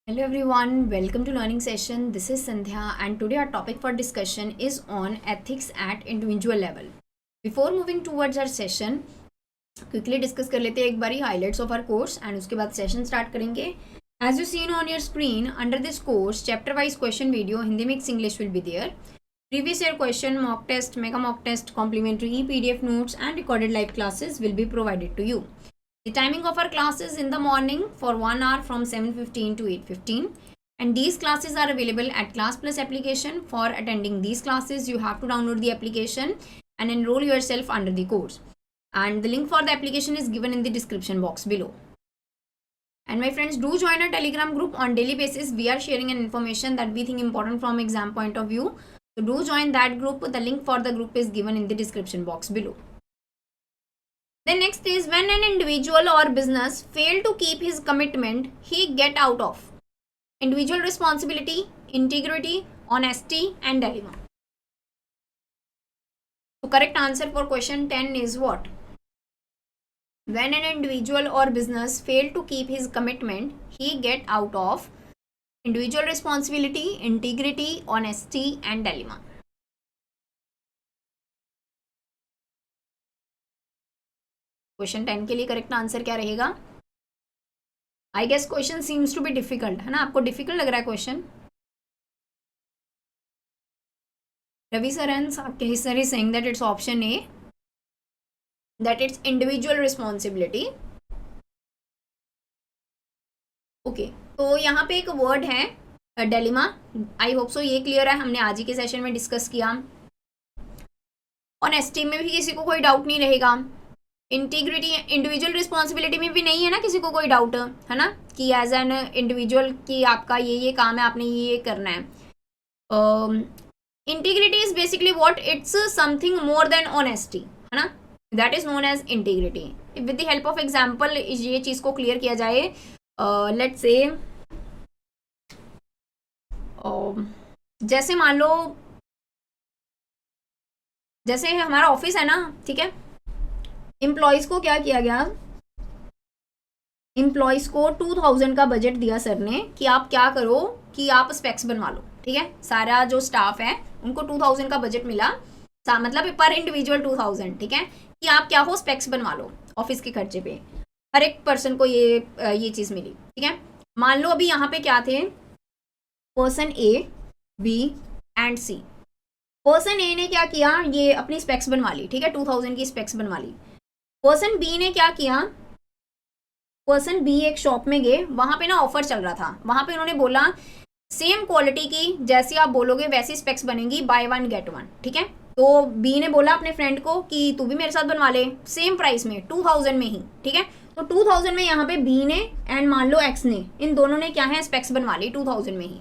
Hello everyone, welcome to learning session. This is Sandhya and today our topic for discussion is on ethics at individual level. Before moving towards our session, quickly discuss कर लेते हैं एक बारी highlights of our course and उसके बाद session start करेंगे. As you seen on your screen, under this course, chapter wise question video, Hindi mix English will be there. Previous year question, mock test, mega mock test, complimentary PDF notes and recorded live classes will be provided to you. The timing of our class is in the morning for 1 hour from 7:15 to 8:15 and these classes are available at Class Plus application. For attending these classes you have to download the application and enroll yourself under the course, and the link for the application is given in the description box below. And my friends, do join our Telegram group. On daily basis we are sharing an information that we think important from exam point of view, so do join that group. The link for the group is given in the description box below. The next is, when an individual or business fail to keep his commitment, he get out of individual responsibility, integrity, honesty and dilemma. So correct answer for question 10 is what? When an individual or business fail to keep his commitment, he get out of individual responsibility, integrity, honesty and dilemma. Question 10 के लिए correct answer क्या रहेगा? I guess question seems to be difficult, है ना? आपको difficult लग रहा है क्वेश्चन? रवि सरन्स आपके sir is saying that it's option A, that it's individual responsibility. Okay, तो यहाँ पे एक वर्ड है डेलिमा. आई होप सो ये क्लियर है, हमने आज ही के सेशन में डिस्कस किया. ऑनेस्टी में भी किसी को कोई डाउट नहीं रहेगा. इंटीग्रिटी, इंडिविजुअल रिस्पॉन्सिबिलिटी में भी नहीं है ना किसी को कोई डाउट, है ना, कि एज एन इंडिविजुअल कि आपका ये काम है, आपने ये करना है. Integrity is basically what, it's something more than honesty, है ना, that is known as integrity. With the help of example ये चीज को क्लियर किया जाए. लेट्स से जैसे मान लो, जैसे हमारा ऑफिस है ना, ठीक है, एम्प्लॉयज को क्या किया गया, एम्प्लॉयज को 2000 का बजट दिया सर ने कि आप क्या करो कि आप स्पेक्स बनवा लो. ठीक है, सारा जो स्टाफ है उनको 2000 का बजट मिला, मतलब पर इंडिविजुअल 2000. ठीक है, कि आप क्या हो, स्पेक्स बनवा लो ऑफिस के खर्चे पे. हर एक पर्सन को ये चीज मिली. ठीक है, मान लो अभी यहाँ पे क्या थे, person A, B and C. Person A ने क्या किया, ये अपनी स्पेक्स बनवा ली. ठीक है, 2000 की स्पेक्स बनवा ली. पर्सन बी ने क्या किया, पर्सन बी एक शॉप में गए, वहां पे ना ऑफर चल रहा था. वहां पे उन्होंने बोला सेम क्वालिटी की जैसी आप बोलोगे वैसी स्पेक्स बनेगी, बाय 1 गेट 1. ठीक है, तो बी ने बोला अपने फ्रेंड को कि तू भी मेरे साथ बनवा ले, सेम प्राइस में 2000 में ही. ठीक है, तो 2000 में यहाँ पे बी ने एंड मान लो एक्स ने, इन दोनों ने क्या है, स्पेक्स बनवा ली 2000 में ही.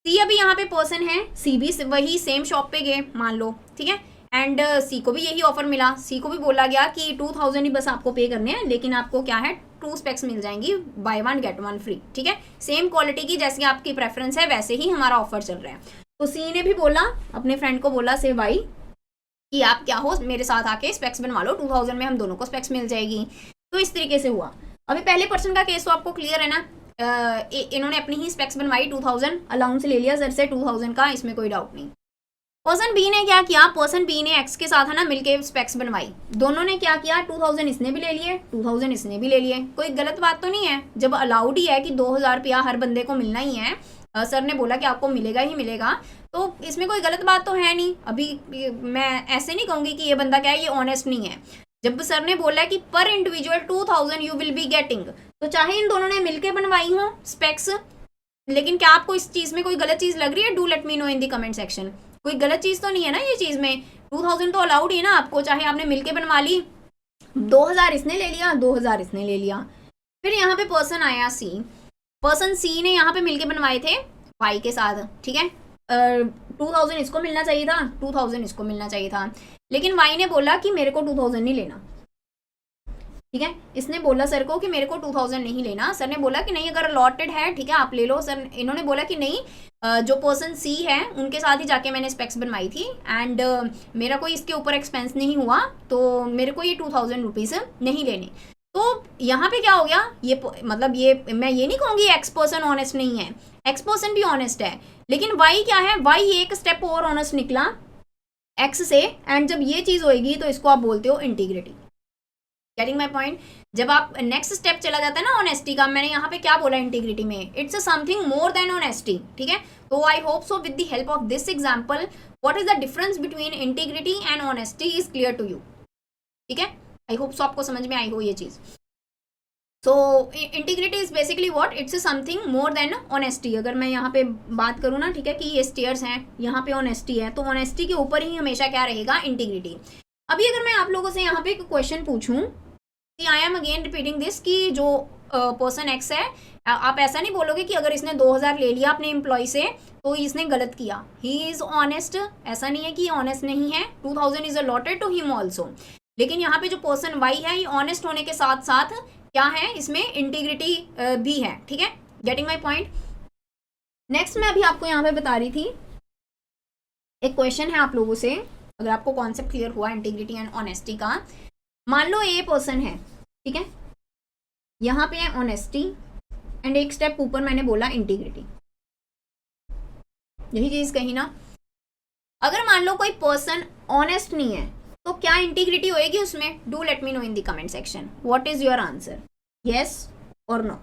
सी अभी यहाँ पे पर्सन है, सी भी वही सेम शॉप पे गए मान लो. ठीक है, एंड सी को भी यही ऑफर मिला. सी को भी बोला गया कि 2000 ही बस आपको पे करने हैं, लेकिन आपको क्या है 2 स्पेक्स मिल जाएंगी, बाय 1 गेट 1 फ्री. ठीक है, सेम क्वालिटी की जैसी आपकी प्रेफरेंस है वैसे ही हमारा ऑफर चल रहा है. तो सी ने भी बोला, अपने फ्रेंड को बोला से वाई कि आप क्या हो, मेरे साथ आके स्पेक्स बनवा लो, 2000 में हम दोनों को स्पेक्स मिल जाएगी. तो इस तरीके से हुआ. अभी पहले पर्सन का केस तो आपको क्लियर है ना, इन्होंने अपनी ही स्पेक्स बनवाई, 2000 अलाउंस ले लिया सर से 2000 का, इसमें कोई डाउट नहीं. पर्सन बी ने क्या किया, पर्सन बी ने एक्स के साथ है ना मिलके स्पेक्स बनवाई. दोनों ने क्या किया, 2000 इसने भी ले लिए, 2000 इसने भी ले लिए. कोई गलत बात तो नहीं है, जब अलाउड ही है कि 2000 रुपया हर बंदे को मिलना ही है, सर ने बोला कि आपको मिलेगा ही मिलेगा, तो इसमें कोई गलत बात तो है नहीं. अभी मैं ऐसे नहीं कहूँगी कि ये बंदा क्या है, ये ऑनेस्ट नहीं है. जब सर ने बोला कि पर individual 2000 you will be getting, तो चाहे इन दोनों ने मिलके बनवाई हो स्पेक्स, लेकिन क्या आपको इस चीज में कोई गलत चीज लग रही है? Do let me know in the comment section. कोई गलत चीज तो नहीं है ना ये चीज में, 2000 तो अलाउड ही ना आपको, चाहे आपने मिलके बनवा ली. 2000 इसने ले लिया, 2000 इसने ले लिया. फिर यहाँ पे पर्सन आया सी, पर्सन सी ने यहाँ पे मिलके बनवाए थे वाई के साथ. ठीक है, 2000 इसको मिलना चाहिए था, 2000 इसको मिलना चाहिए था, लेकिन वाई ने बोला कि मेरे को 2000 नहीं लेना. ठीक है, इसने बोला सर को कि मेरे को 2000 नहीं लेना. सर ने बोला कि नहीं, अगर अलॉटेड है ठीक है आप ले लो. सर इन्होंने बोला कि नहीं, जो पर्सन सी है उनके साथ ही जाके मैंने स्पेक्स बनवाई थी एंड मेरा कोई इसके ऊपर एक्सपेंस नहीं हुआ, तो मेरे को ये 2000 रुपीज़ नहीं लेने. तो यहाँ पे क्या हो गया, ये मतलब ये मैं ये नहीं कहूँगी एक्स पर्सन ऑनेस्ट नहीं है, एक्स पर्सन भी ऑनेस्ट है, लेकिन वाई क्या है, वाई एक स्टेप और ऑनेस्ट निकला एक्स से, एंड जब ये चीज़ होएगी तो इसको आप बोलते हो इंटीग्रिटी। Getting my point? जब आप नेक्स्ट स्टेप चला जाता है ना ऑनेस्टी का, मैंने यहाँ पे क्या बोला इंटीग्रिटी में, it's something more than honesty, ठीक है। तो I hope so with the help of this example what is the difference between integrity and honesty is clear to you, ठीक है। आई होप सो आपको समझ में आई हो ये चीज़। So integrity is basically what, it's something more than honesty. अगर मैं यहाँ पे बात करूँ ना, ठीक है, कि ये स्टेयर्स हैं, यहाँ पे ऑनेस्टी है, तो ऑनेस्टी के ऊपर ही हमेशा क्या रहेगा, इंटीग्रिटी। अभी अगर मैं आप लोगों से यहाँ पे एक क्वेश्चन पूछूं, I am again repeating this, कि जो पर्सन एक्स है, आप ऐसा नहीं बोलोगे कि अगर इसने 2000 ले लिया अपने एम्प्लॉय से तो इसने गलत किया, ही इज ऑनेस्ट, ऐसा नहीं है कि ऑनेस्ट नहीं है, 2000 is allotted to him also. लेकिन यहाँ पे जो पर्सन वाई है, ये ऑनेस्ट होने के साथ साथ क्या है, इसमें इंटीग्रिटी भी है, ठीक है। Getting my point? नेक्स्ट मैं अभी आपको यहाँ पे बता रही थी, एक क्वेश्चन है आप लोगों से, अगर आपको कॉन्सेप्ट क्लियर हुआ इंटीग्रिटी एंड ऑनेस्टी का। मान लो ए पर्सन है, ठीक है, यहाँ पे है ऑनेस्टी, एंड एक स्टेप ऊपर मैंने बोला इंटीग्रिटी, यही चीज कही ना। अगर मान लो कोई पर्सन ऑनेस्ट नहीं है तो क्या इंटीग्रिटी होएगी उसमें? Do let me know in the comment section, what is your answer, yes और नो।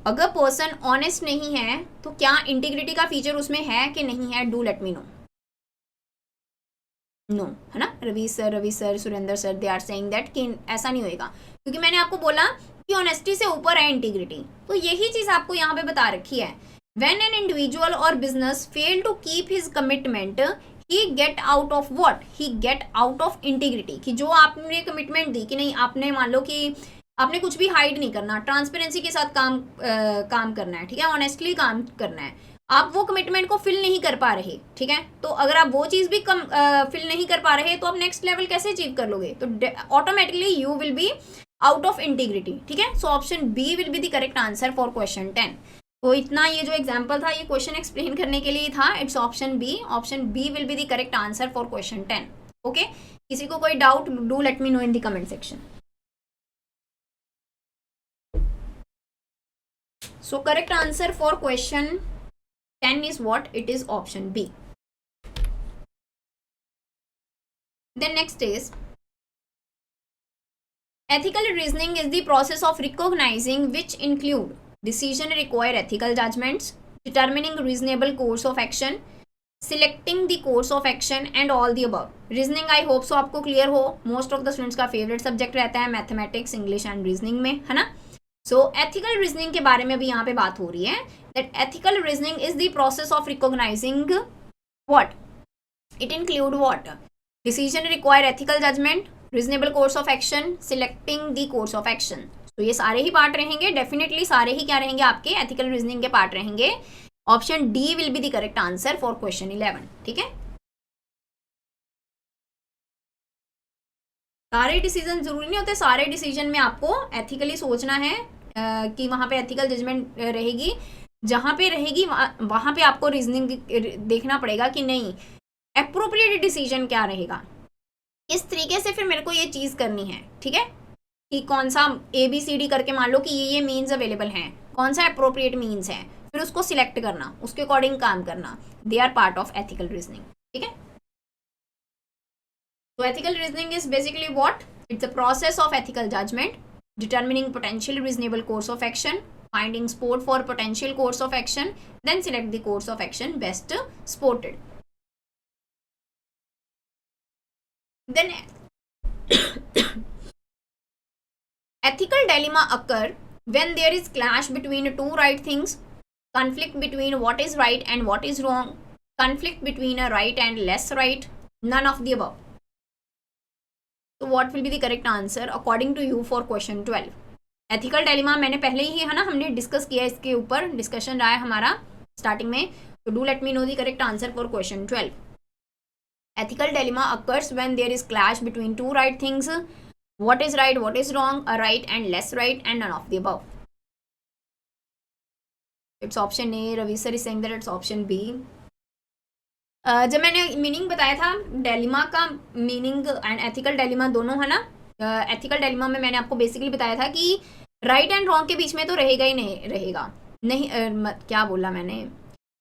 अगर पर्सन ऑनेस्ट नहीं है तो क्या इंटीग्रिटी का फीचर उसमें है कि नहीं है? Do let me know. No, है ना। Ravi sir, Surendra sir, they are saying that कि ऐसा नहीं होएगा, क्योंकि मैंने आपको बोला कि ऑनेस्टी से ऊपर है इंटीग्रिटी। तो यही चीज आपको यहाँ पे बता रखी है, when an individual or business fail to keep his commitment he get out of what, he get out of integrity. कि जो आपने कमिटमेंट दी कि नहीं, आपने मान लो कि आपने कुछ भी हाइड नहीं करना, ट्रांसपेरेंसी के साथ काम करना है, ठीक है, ऑनेस्टली काम करना है, आप वो कमिटमेंट को फिल नहीं कर पा रहे, ठीक है। तो अगर आप वो चीज भी फिल नहीं कर पा रहे तो आप नेक्स्ट लेवल कैसे अचीव कर लोगे? तो automatically you will be out of integrity, ठीक है। So option B will be the correct answer for question 10। तो इतना ये जो एग्जाम्पल था, ये क्वेश्चन एक्सप्लेन करने के लिए था। It's option B, option B will be the correct answer for question 10। Okay, किसी को कोई doubt, do let me know in the comment section. So correct answer for question 10 is what? It is option B. Then next is ethical reasoning is the process of recognizing which include decision require ethical judgments, determining reasonable course of action, selecting the course of action and all the above. Reasoning I hope so आपको clear हो, most of the students का favorite subject रहता है mathematics, English and reasoning में, है ना। सो ethical reasoning के बारे में भी यहाँ पे बात हो रही है, that ethical reasoning is the process of recognising what, it include what, decision require ethical judgment, reasonable course of action, selecting the course of action. तो ये सारे ही पार्ट रहेंगे, डेफिनेटली सारे ही क्या रहेंगे आपके एथिकल रीजनिंग के पार्ट रहेंगे। Option D will be the correct answer for question 11, ठीक है। सारे डिसीजन जरूरी नहीं होते, सारे डिसीजन में आपको एथिकली सोचना है कि वहाँ पे एथिकल जजमेंट रहेगी, जहाँ पे रहेगी वहाँ पे आपको रीजनिंग देखना पड़ेगा कि नहीं एप्रोप्रिएट डिसीजन क्या रहेगा, इस तरीके से फिर मेरे को ये चीज़ करनी है, ठीक है, कि कौन सा ABCD करके मान लो कि ये मीन्स अवेलेबल हैं, कौन सा अप्रोप्रिएट मीन्स है, फिर उसको सिलेक्ट करना, उसके अकॉर्डिंग काम करना, they are part of ethical reasoning, ठीक है। So ethical reasoning is basically what? It's a process of ethical judgment, determining potential reasonable course of action, finding support for potential course of action, then select the course of action best supported. Then ethical dilemma occur when there is clash between two right things, conflict between what is right and what is wrong, conflict between a right and less right, none of the above. तो what will be the correct answer according to you for question 12? Ethical dilemma मैंने पहले ही, है ना, हमने discuss किया, इसके ऊपर discussion रहा है हमारा स्टार्टिंग में। तो do let me know the correct answer for question 12। Ethical dilemma occurs when there is clash between two right things, what is right, what is wrong, a right and less right, and none of the above. It's option A, Ravi sir is saying that it's option B. जब मैंने meaning बताया था dilemma का, meaning and ethical dilemma दोनों, है ना, ethical dilemma में मैंने आपको बेसिकली बताया था कि राइट एंड रॉन्ग के बीच में तो रहेगा ही नहीं, रहेगा नहीं, क्या बोला मैंने,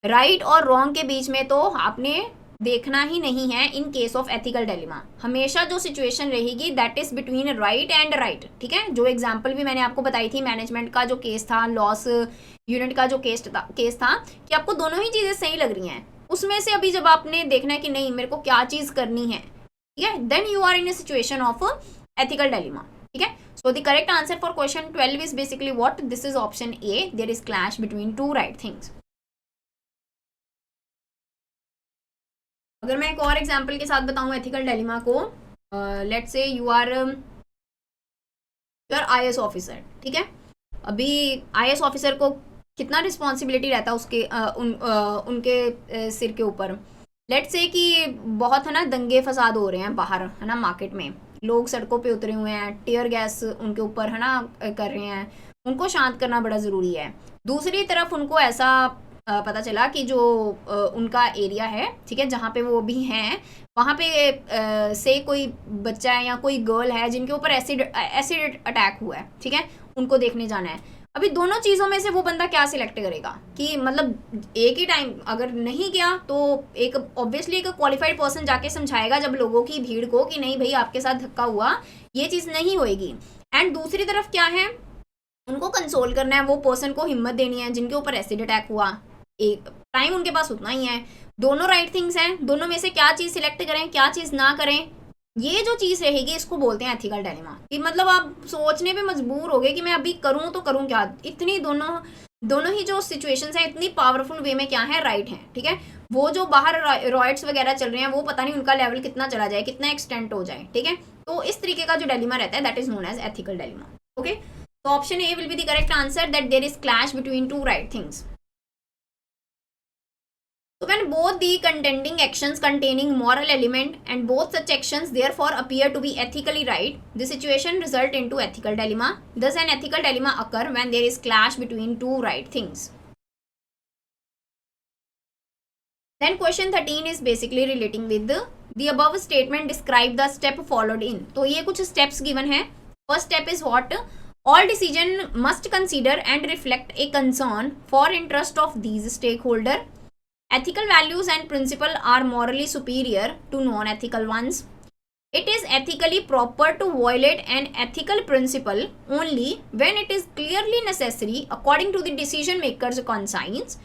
राइट और रॉन्ग के बीच में तो आपने देखना ही नहीं है in case of ethical dilemma. हमेशा जो सिचुएशन रहेगी that is between right and right, ठीक है। जो एग्जांपल भी मैंने आपको बताई थी, मैनेजमेंट का जो केस था, लॉस यूनिट का जो केस था कि आपको दोनों ही चीजें सही लग रही हैं, उसमें से अभी जब आपने देखना है कि नहीं मेरे को क्या चीज करनी है, ठीक है, then you are in a situation of ethical dilemma, ठीक है। So the correct answer for question 12 is basically what, this is option A, there is clash between two right things. अगर मैं एक और एग्जाम्पल के साथ बताऊं एथिकल डायलेमा को, let's say you are IAS officer, ठीक है। अभी IAS ऑफिसर को कितना रिस्पॉन्सिबिलिटी रहता है उसके उनके सिर के ऊपर। लेट्स से कि बहुत है ना दंगे फसाद हो रहे हैं बाहर, है ना, मार्केट में लोग सड़कों पे उतरे हुए हैं, टीयर गैस उनके ऊपर है ना कर रहे हैं, उनको शांत करना बड़ा ज़रूरी है। दूसरी तरफ उनको ऐसा पता चला कि जो उनका एरिया है, ठीक है, जहाँ पे वो भी हैं, वहाँ पे से कोई बच्चा है या कोई गर्ल है जिनके ऊपर एसिड अटैक हुआ है, ठीक है, उनको देखने जाना है। अभी दोनों चीज़ों में से वो बंदा क्या सिलेक्ट करेगा कि मतलब एक ही टाइम अगर नहीं गया तो एक ऑब्वियसली एक क्वालिफाइड पर्सन जाके समझाएगा जब लोगों की भीड़ को कि नहीं भाई आपके साथ धक्का हुआ, ये चीज़ नहीं होएगी। एंड दूसरी तरफ क्या है, उनको कंसोल करना है, वो पर्सन को हिम्मत देनी है जिनके ऊपर एसिड अटैक हुआ, एक टाइम उनके पास उतना ही है, दोनों राइट थिंग्स हैं, दोनों में से क्या चीज़ सिलेक्ट करें क्या चीज़ ना करें, ये जो चीज़ रहेगी इसको बोलते हैं एथिकल डायलेमा। कि मतलब आप सोचने पे मजबूर हो गए कि मैं अभी करूँ तो करूँ क्या, इतनी दोनों ही जो सिचुएशंस हैं इतनी पावरफुल वे में क्या है, राइट है, ठीक है। वो जो बाहर रॉयट्स वगैरह चल रहे हैं वो पता नहीं उनका लेवल कितना चला जाए, कितना एक्सटेंट हो जाए, ठीक है। तो इस तरीके का जो डायलेमा रहता है that is known as ethical dilemma, okay. तो option A will be the correct answer, that there is clash between two right things. So when both the contending actions containing moral element and both such actions therefore appear to be ethically right, the situation result into ethical dilemma. Thus an ethical dilemma occur when there is clash between two right things. Then question 13 is basically relating with the above statement describe the step followed in. तो ये कुछ steps given है. First step is what? All decision must consider and reflect a concern for interest of these stakeholder. Ethical values and principles are morally superior to non-ethical ones. It is ethically proper to violate an ethical principle only when it is clearly necessary according to the decision maker's conscience.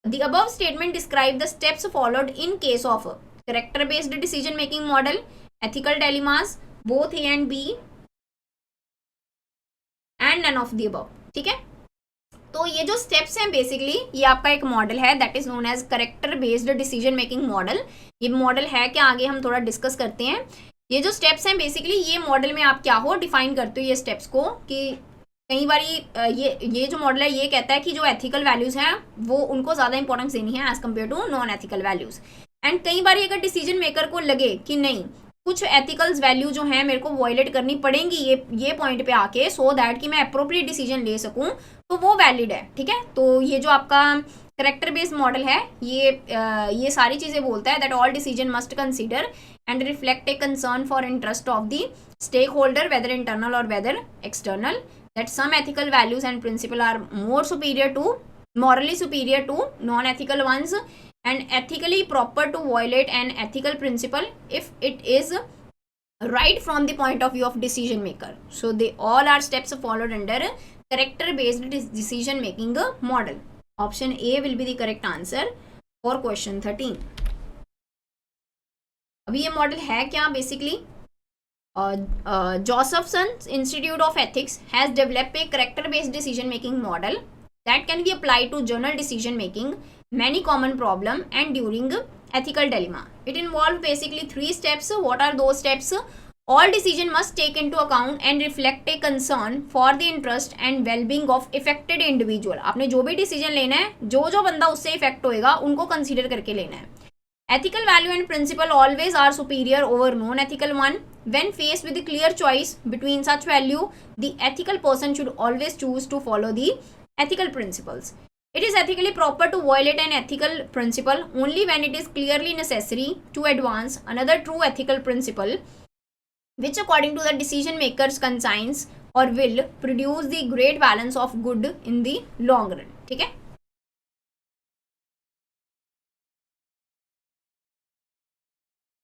The above statement describe the steps followed in case of character-based decision-making model, ethical dilemmas, both A and B, and none of the above. ठीक है, तो ये जो steps हैं basically ये आपका एक model है that is known as character based decision making model. ये मॉडल है कि आगे हम थोड़ा डिस्कस करते हैं। ये जो स्टेप्स हैं बेसिकली ये मॉडल में आप क्या हो डिफाइन करते हो ये स्टेप्स को, कि कई बारी ये जो मॉडल है ये कहता है कि जो एथिकल वैल्यूज़ हैं वो उनको ज़्यादा इंपॉर्टेंस देनी है as compare to non ethical values. And कई बार अगर डिसीजन मेकर को लगे कि नहीं कुछ एथिकल्स वैल्यू जो हैं मेरे को वॉयलेट करनी पड़ेंगी ये पॉइंट पे आके सो दैट कि मैं अप्रोप्रिएट डिसीजन ले सकूं, तो वो वैलिड है, ठीक है। तो ये जो आपका करेक्टर बेस्ड मॉडल है ये सारी चीज़ें बोलता है that all decision must consider and reflect a concern for interest of the stakeholder whether internal और whether external, that some ethical values and principle are more superior to morally superior to non-ethical ones and ethically proper to violate an ethical principle if it is right from the point of view of decision maker. So they all are steps followed under character based decision making model. Option A will be the correct answer for question 13. अभी ये model है क्या basically, Josephson Institute of Ethics has developed a character based decision making model that can be applied to general decision making, many common problem and during ethical dilemma. It involves basically 3 steps. What are those steps? All decision must take into account and reflect a concern for the interest and well-being of affected individual. आपने जो भी decision लेना है जो बंदा उससे effect होएगा उनको कंसीडर करके लेना है. Ethical value and principle always are superior over non-ethical one. When faced with a clear choice between such value, the ethical person should always choose to follow the ethical principles. It is ethically proper to violate an ethical principle only when it is clearly necessary to advance another true ethical principle. Which according to the decision makers conscience और will produce the great balance of good in the long run. ठीक है,